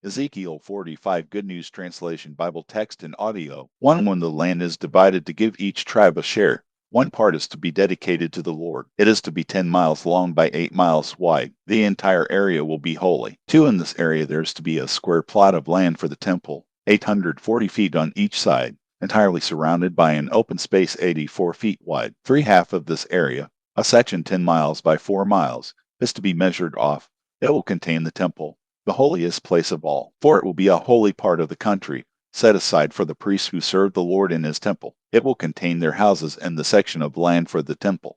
Ezekiel 45 Good News Translation Bible text and audio. 1. When the land is divided to give each tribe a share, one part is to be dedicated to the Lord. It is to be 10 miles long by 8 miles wide. The entire area will be holy. 2. In this area there is to be a square plot of land for the temple, 840 feet on each side, entirely surrounded by an open space 84 feet wide. 3. Half of this area, a section 10 miles by 4 miles, is to be measured off. It will contain the temple, the holiest place of all, for it will be a holy part of the country, set aside for the priests who serve the Lord in his temple. It will contain their houses and the section of land for the temple.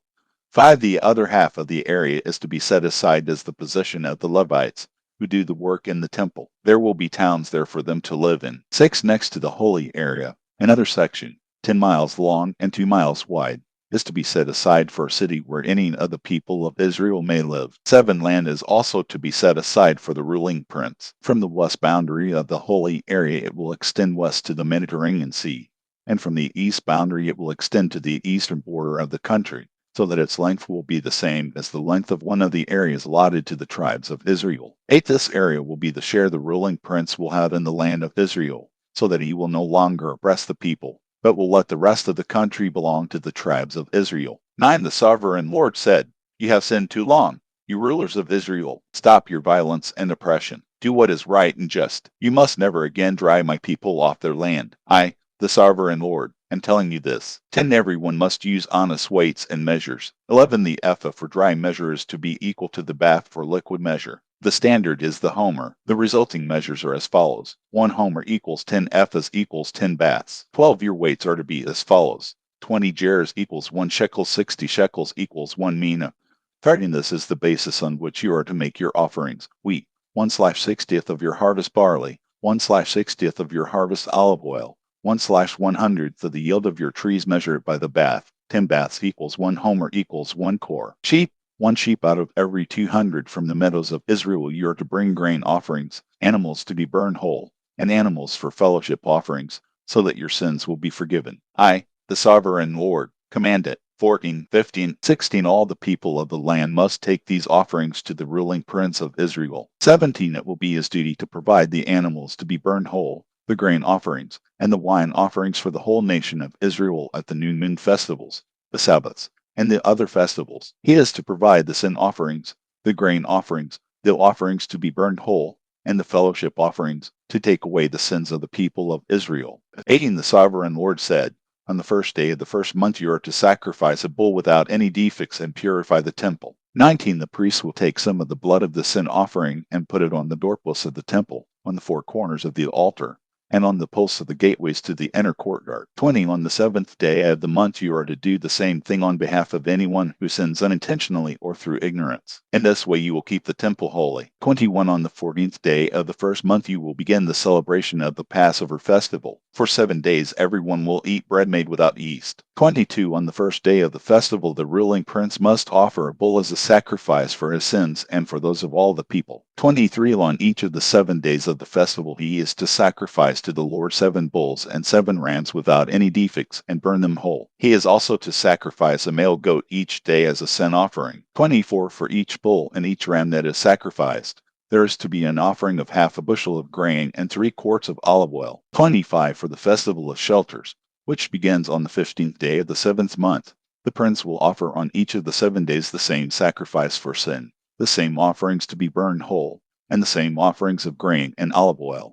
5. The other half of the area is to be set aside as the possession of the Levites, who do the work in the temple. There will be towns there for them to live in. 6. Next to the holy area, another section, 10 miles long and 2 miles wide, is to be set aside for a city where any of the people of Israel may live. 7. Land is also to be set aside for the ruling prince. From the west boundary of the holy area it will extend west to the Mediterranean Sea, and from the east boundary it will extend to the eastern border of the country, so that its length will be the same as the length of one of the areas allotted to the tribes of Israel. 8. This area will be the share the ruling prince will have in the land of Israel, so that he will no longer oppress the people, but will let the rest of the country belong to the tribes of Israel. 9. The sovereign Lord said, "You have sinned too long. You rulers of Israel, stop your violence and oppression. Do what is right and just. You must never again drive my people off their land. I, the sovereign Lord, am telling you this. 10. Everyone must use honest weights and measures. 11. The ephah for dry measure is to be equal to the bath for liquid measure. The standard is the homer. The resulting measures are as follows. 1 homer equals 10 ephahs equals 10 baths. 12. Your weights are to be as follows. 20 jars equals 1 shekel, 60 shekels equals 1 mina. 13. This is the basis on which you are to make your offerings. Wheat, 1/60th of your harvest barley, 1/60th of your harvest olive oil, 1/100th of the yield of your trees measured by the bath. 10 baths equals 1 homer equals 1 kor. Sheep, 1 sheep out of every 200 from the meadows of Israel you are to bring grain offerings, animals to be burned whole, and animals for fellowship offerings, so that your sins will be forgiven. I, the sovereign Lord, command it. 14, 15, 16. All the people of the land must take these offerings to the ruling prince of Israel. 17. It will be his duty to provide the animals to be burned whole, the grain offerings, and the wine offerings for the whole nation of Israel at the new moon festivals, the Sabbaths, and the other festivals. He is to provide the sin offerings, the grain offerings, the offerings to be burned whole, and the fellowship offerings to take away the sins of the people of Israel. 18. The sovereign Lord said, on the first day of the first month you are to sacrifice a bull without any defects and purify the temple. 19. The priest will take some of the blood of the sin offering and put it on the doorposts of the temple, on the 4 corners of the altar, and on the posts of the gateways to the inner courtyard. 20. On the 7th day of the month you are to do the same thing on behalf of anyone who sins unintentionally or through ignorance. In this way you will keep the temple holy. 21. On the 14th day of the first month you will begin the celebration of the Passover festival. For 7 days everyone will eat bread made without yeast. 22. On the first day of the festival the ruling prince must offer a bull as a sacrifice for his sins and for those of all the people. 23. On each of the 7 days of the festival he is to sacrifice to the Lord 7 bulls and 7 rams without any defects, and burn them whole. He is also to sacrifice a male goat each day as a sin offering. 24. For each bull and each ram that is sacrificed, there is to be an offering of half a bushel of grain and 3 quarts of olive oil. 25. For the festival of shelters, which begins on the 15th day of the 7th month, the prince will offer on each of the 7 days the same sacrifice for sin, the same offerings to be burned whole, and the same offerings of grain and olive oil.